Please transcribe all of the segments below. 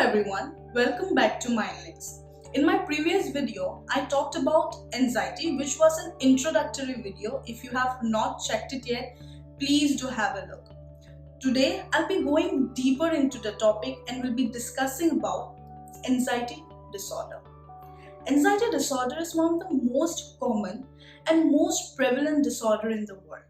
everyone, welcome back to MindLinks. In my previous video, I talked about anxiety, which was an introductory video. If you have not checked it yet, please do have a look. Today, I'll be going deeper into the topic and we'll be discussing about anxiety disorder. Anxiety disorder is one of the most common and most prevalent disorder in the world.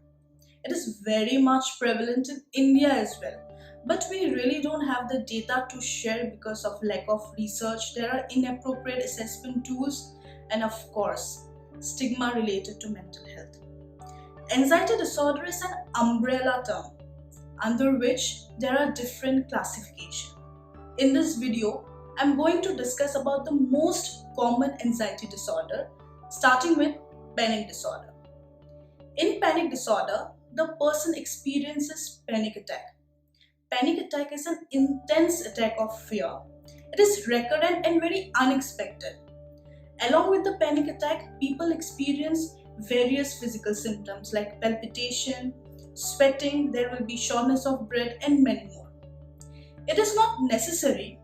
It is very much prevalent in India as well. But we really don't have the data to share because of lack of research. There are inappropriate assessment tools and of course, stigma related to mental health. Anxiety disorder is an umbrella term under which there are different classifications. In this video, I'm going to discuss about the most common anxiety disorder, starting with panic disorder. In panic disorder, the person experiences panic attack. Panic attack is an intense attack of fear. It is recurrent and very unexpected. Along with the panic attack, people experience various physical symptoms like palpitation, sweating, there will be shortness of breath and many more. It is not necessary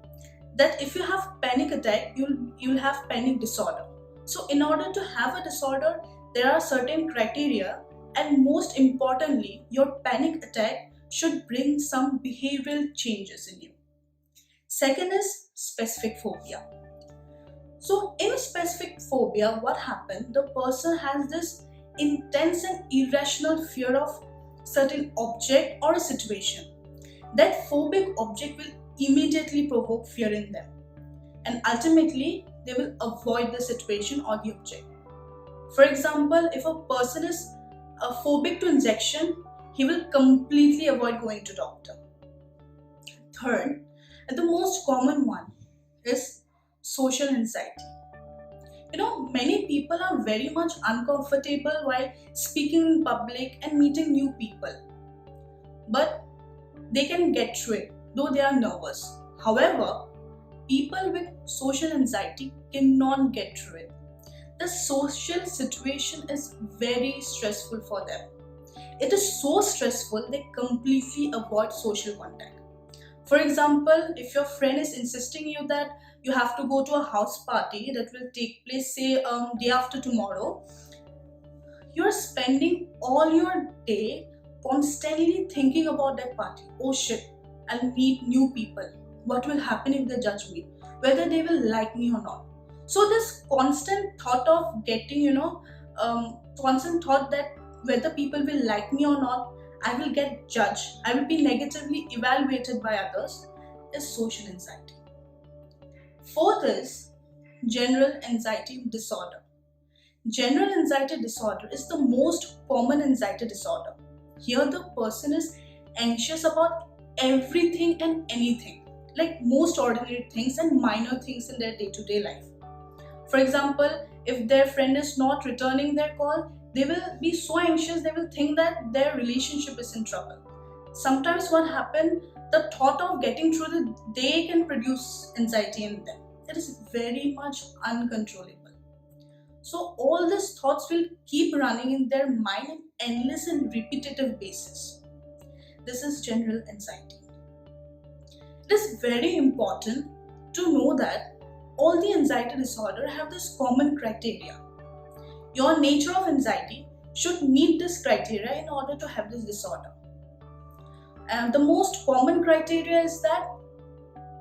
that if you have panic attack, you'll have panic disorder. So in order to have a disorder, there are certain criteria and most importantly, your panic attack should bring some behavioral changes in you. Second is specific phobia. So in specific phobia, what happened? The person has this intense and irrational fear of certain object or a situation. That phobic object will immediately provoke fear in them. And ultimately, they will avoid the situation or the object. For example, if a person is phobic to injection, he will completely avoid going to doctor. Third, and the most common one is social anxiety. Many people are very much uncomfortable while speaking in public and meeting new people. But they can get through it, though they are nervous. However, people with social anxiety cannot get through it. The social situation is very stressful for them. It is so stressful they completely avoid social contact. For example, if your friend is insisting you that you have to go to a house party that will take place say day after tomorrow, you're spending all your day constantly thinking about that party. Oh shit, I'll meet new people. What will happen if they judge me? Whether they will like me or not. So this constant thought of getting, constant thought that whether people will like me or not, I will get judged, I will be negatively evaluated by others, is social anxiety. Fourth is general anxiety disorder. General anxiety disorder is the most common anxiety disorder. Here the person is anxious about everything and anything, like most ordinary things and minor things in their day-to-day life. For example, if their friend is not returning their call, they will be so anxious, they will think that their relationship is in trouble. Sometimes what happens, the thought of getting through the day can produce anxiety in them. It is very much uncontrollable. So all these thoughts will keep running in their mind on endless and repetitive basis. This is general anxiety. It is very important to know that all the anxiety disorder have this common criteria. Your nature of anxiety should meet this criteria in order to have this disorder. And the most common criteria is that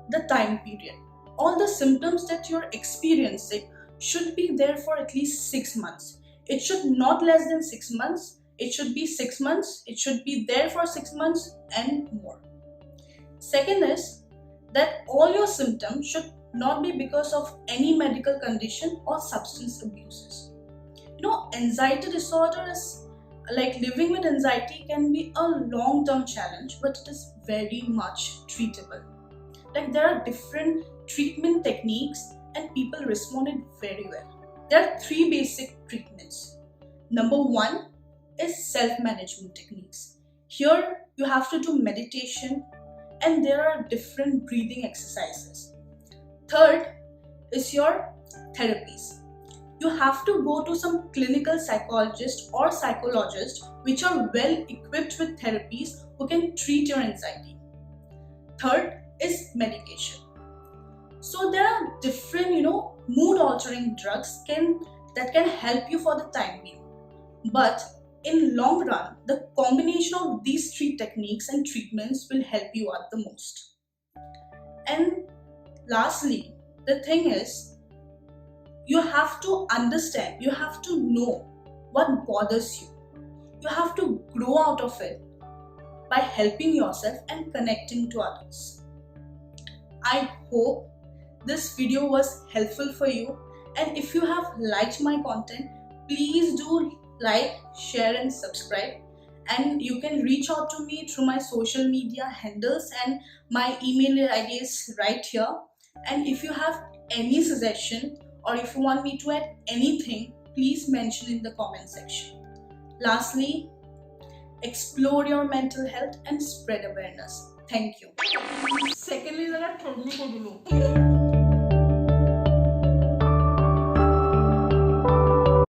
the time period. All the symptoms that you're experiencing should be there for at least 6 months. It should not less than 6 months. It should be 6 months. It should be there for 6 months and more. Second is that all your symptoms should not be because of any medical condition or substance abuses. Anxiety disorder is like living with anxiety can be a long-term challenge, but it is very much treatable. Like there are different treatment techniques and people responded very well. There are 3 basic treatments. Number 1 is self-management techniques. Here you have to do meditation and there are different breathing exercises. Third is your therapies. You have to go to some clinical psychologist or psychologist which are well equipped with therapies who can treat your anxiety. Third is medication. So there are different, mood altering drugs that can help you for the time being. But in long run, the combination of these three techniques and treatments will help you out the most. And lastly, the thing is, you have to understand, you have to know what bothers you. You have to grow out of it by helping yourself and connecting to others. I hope this video was helpful for you, and if you have liked my content, please do like, share and subscribe. And you can reach out to me through my social media handles, and my email ID is right here. And if you have any suggestion or if you want me to add anything, please mention in the comment section. Lastly, explore your mental health and spread awareness. Thank you. Secondly, there are third